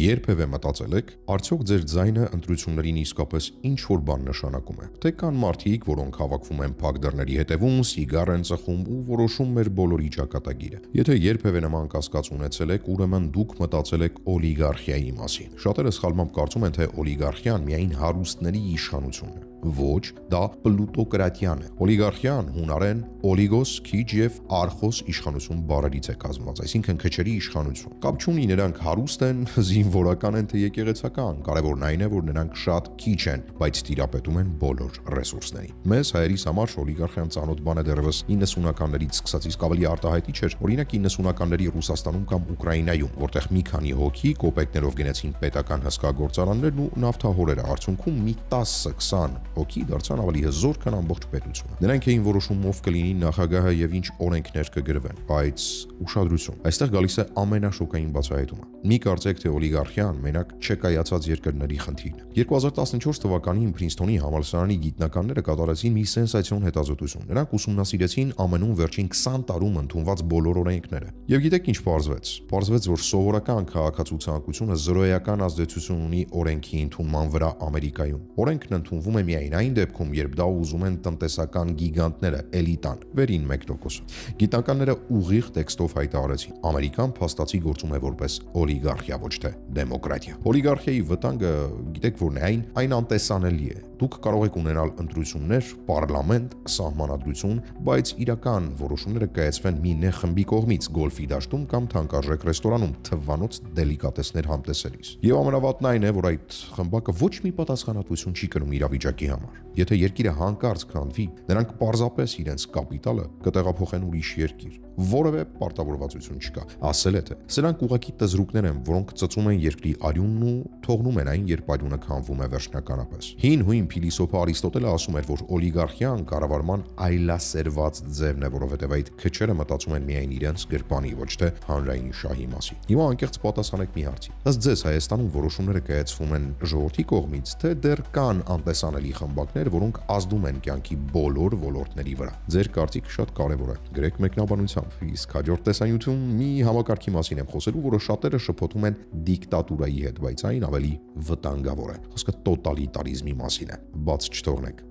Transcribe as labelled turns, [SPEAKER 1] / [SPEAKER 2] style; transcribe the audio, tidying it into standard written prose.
[SPEAKER 1] Երբևէ մտածել եք, արդյոք ձեր ձայնը ընտրություններին իսկապես ինչ-որ բան նշանակում է։ Թե կան մարդիկ, որոնք հավաքվում են փակ դռների հետևում, սիգար են ծխում ու որոշում մեր բոլորի ճակատագիրը։ Եթե երբևէ նման կասկած ունեցել եք, ուրեմն դուք մտածել եք օլիգարխիայի մասին։ Շատերը սխալմամբ կարծում են, թե օլիգարխիան միայն հարուստների իշխանությունն է։ Ոչ, դա պլուտոկրատիան է։ Օլիգարխիան հունարեն օլիգոս, քիչ եւ արխոս իշխանություն բառերից է կազմված, այսինքն քչերի իշխանություն։ Կապ չունի նրանք հարուստ են, զինվորական են թե եկեղեցական, կարևորն այն է, որ նրանք շատ քիչ են, բայց տիրապետում են բոլոր ռեսուրսներին։ Մեզ հայերիս համար օլիգարխիան ծանոթ բան է դեռևս 90-ականներից սկսած, իսկ ավելի արտահայտիչ էր օրինակ 90-ականների Ռուսաստանում կամ Ուկրաինայում, որտեղ մի քանի հոգի կոպեկներով գնացին պետական հսկա գործարաններն ու նավթահորերը, արդյունքում մի 10-20 հոգի դարձան ավելի հզոր, քան ամբողջ պետությունը։ Նրանք էին որոշում ով կլինի նախագահը եւ ինչ օրենքներ կգրվեն, բայց ուշադրություն, այստեղ գալիս է ամենաշոկային բացահայտումը։ Մի կարծեք, թե օլիգարխիան մենակ չկայացած երկրների խնդիրն է։ 2014 թվականին Փրինսթոնի համալսարանի գիտնականները կատարեցին մի սենսացիոն հետազոտություն։ Նրանք ուսումնասիրեցին ԱՄՆ-ում վերջին 20 տարում ընդունված բոլոր օրենքները։ Եվ գիտեք ինչ պարզվեց։ Պարզվեց, որ սովորական քաղաքացիությունը զրոյական ազդեցություն ունի օրենքի ընդունման վրա Ամերիկայում։ Օրենքն ընդունվում է միայն այն դեպքում, երբ դա ուզում են տնտեսական գիգանտները, էլիտան, վերին 1%-ը։ Գիտնականները ուղիղ տեքստով հայտարարեցին. Ամերիկան փաստացի գործում է որպես օլիգարխիա, ոչ թե դեմոկրատիա։ Օլիգարխիայի վտանգը, գիտեք որն է, այն անտեսանելի է։ Դուք կարող եք ունենալ ընտրություններ, պարլամենտ, սահմանադրություն, բայց իրական որոշումները կայացվեն մի նեղ խմբի կողմից գոլֆի դաշտում կամ թանկարժեք ռեստորանում թվանոց դելիկատեսներ համտեսելիս։ Եվ ամենավատն այն է, որ այդ խմբակը ոչ մի պատասխանատվություն չի կրում իրավիճակի համար։ Եթե երկիրը հանկարծ քանդվի, նրանք պարզապես իրենց կապիտալը կտեղափոխեն ուրիշ երկիր։ Որևէ պարտավորվածություն չկա։ Ասել է թե սրանք ուղղակի տզրուկներ են, որոնք ծծում են երկրի արյունն ու թողնում են այն, երբ արյունը քանդվում է վերջնականապես։ Հին հույն փիլիսոփա Արիստոտելը ասում էր, որ օլիգարխիան կառավարման այլասերված ձևն է, որովհետև այդ քչերը մտածում են միայն իրենց գրպանի, ոչ թե հանրային շահի մասին։ Հիմա անկեղծ պատասխանեք մի հարցի։ Ըստ ձեզ Հայաստանում որոշումները կայացվում են ժողովրդի կողմից, թե դեռ կան անտեսանելի խմբակներ, որոնք ազդում են կյանքի բոլոր ոլորտների վրա։ Ձեր կարծիքը շատ կարևոր է։ Գրեք մեկնաբանությամբ, իսկ հաջորդ տեսանյութում մի համակարգի մասին եմ խոսելու, որը շատերը շփոթում են դիկտատուրայի հետ, բայց այն ավելի վտանգավոր է։ Խոսքը տոտալիտարիզմի մասին է։ Բաց չթողնեք։